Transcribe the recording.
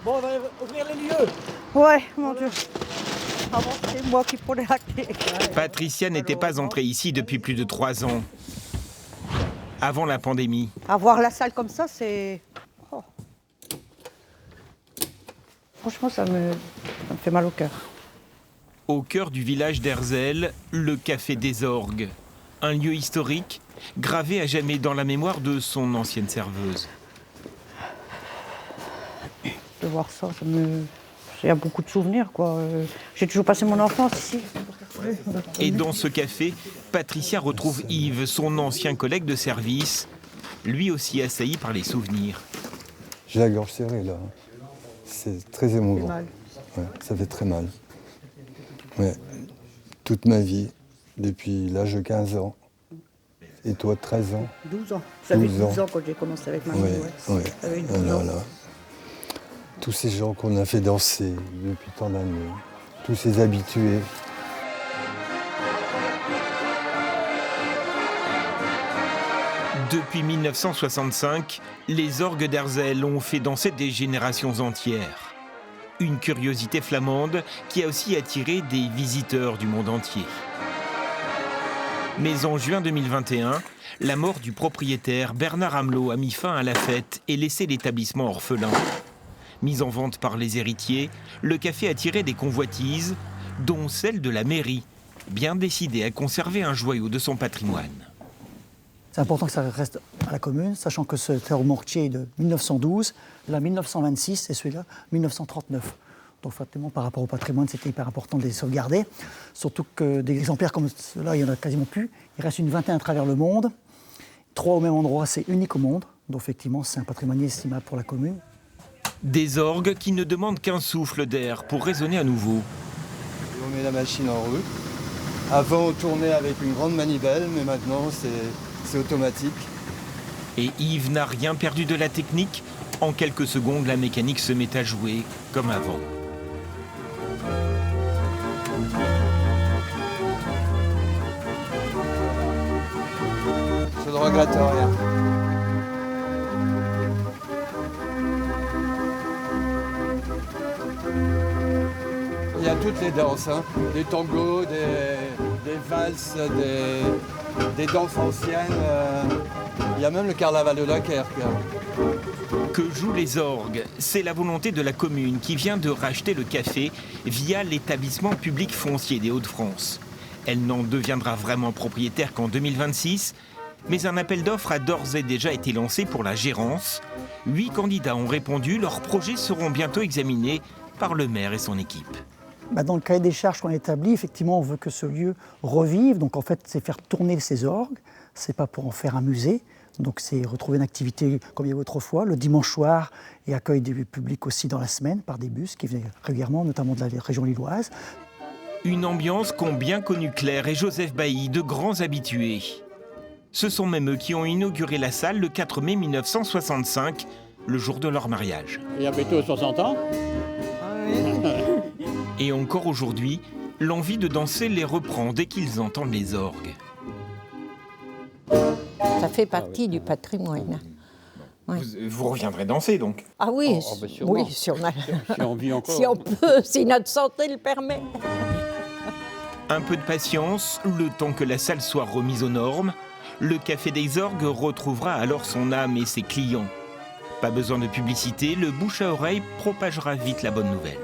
Bon, on va ouvrir les lieux. Ouais, mon Dieu. Avant, c'est moi qui prenais la clé. Patricia n'était pas entrée ici depuis plus de 3 ans. Avant la pandémie. Avoir la salle comme ça, c'est... Oh. Franchement, ça me fait mal au cœur. Au cœur du village d'Herzelles, le Café des Orgues. Un lieu historique, gravé à jamais dans la mémoire de son ancienne serveuse. De voir ça, il y a beaucoup de souvenirs, quoi. J'ai toujours passé mon enfance ici. Et dans ce café, Patricia retrouve Yves, son ancien collègue de service, lui aussi assailli par les souvenirs. J'ai la gorge serrée, là. C'est très émouvant. Mal. Ouais, ça fait très mal. Ouais. Toute ma vie, depuis l'âge de 15 ans. Et toi, 13 ans? 12 ans. J'avais 12 12 ans quand j'ai commencé avec ma mère. Ouais. J'avais 12 ans. Tous ces gens qu'on a fait danser depuis tant d'années, tous ces habitués. Depuis 1965, les orgues d'Herzelles ont fait danser des générations entières. Une curiosité flamande qui a aussi attiré des visiteurs du monde entier. Mais en juin 2021, la mort du propriétaire Bernard Amelot a mis fin à la fête et laissé l'établissement orphelin. Mis en vente par les héritiers, le café a attiré des convoitises, dont celle de la mairie, bien décidée à conserver un joyau de son patrimoine. C'est important que ça reste à la commune, sachant que ce terreau mortier est de 1912, là 1926 et celui-là 1939. Donc forcément par rapport au patrimoine, c'était hyper important de les sauvegarder. Surtout que des exemplaires comme ceux-là, il n'y en a quasiment plus. Il reste une vingtaine à travers le monde. 3 au même endroit, c'est unique au monde. Donc effectivement, c'est un patrimoine estimable pour la commune. Des orgues qui ne demandent qu'un souffle d'air pour résonner à nouveau. On met la machine en route. Avant, on tournait avec une grande manivelle, mais maintenant, c'est automatique. Et Yves n'a rien perdu de la technique. En quelques secondes, la mécanique se met à jouer comme avant. Je ne regrette rien. Il y a toutes les danses, hein. Des tangos, des valses, des danses anciennes. Il y a même le carnaval de Dunkerque. Que jouent les orgues? C'est la volonté de la commune qui vient de racheter le café via l'établissement public foncier des Hauts-de-France. Elle n'en deviendra vraiment propriétaire qu'en 2026, mais un appel d'offres a d'ores et déjà été lancé pour la gérance. 8 candidats ont répondu, leurs projets seront bientôt examinés par le maire et son équipe. Dans le cahier des charges qu'on a établi, effectivement, on veut que ce lieu revive. Donc en fait, c'est faire tourner ces orgues. C'est pas pour en faire un musée. Donc c'est retrouver une activité comme il y avait autrefois, le dimanche soir, et accueil du public aussi dans la semaine par des bus qui venaient régulièrement, notamment de la région lilloise. Une ambiance qu'ont bien connue Claire et Joseph Bailly, de grands habitués. Ce sont même eux qui ont inauguré la salle le 4 mai 1965, le jour de leur mariage. Il y a bientôt 60 ans. Et encore aujourd'hui, l'envie de danser les reprend dès qu'ils entendent les orgues. Ça fait partie du patrimoine. Ouais. Vous reviendrez danser donc? Ah oui, oui, si on vit encore. Si on peut, si notre santé le permet. Un peu de patience, le temps que la salle soit remise aux normes, le Café des Orgues retrouvera alors son âme et ses clients. Pas besoin de publicité, le bouche à oreille propagera vite la bonne nouvelle.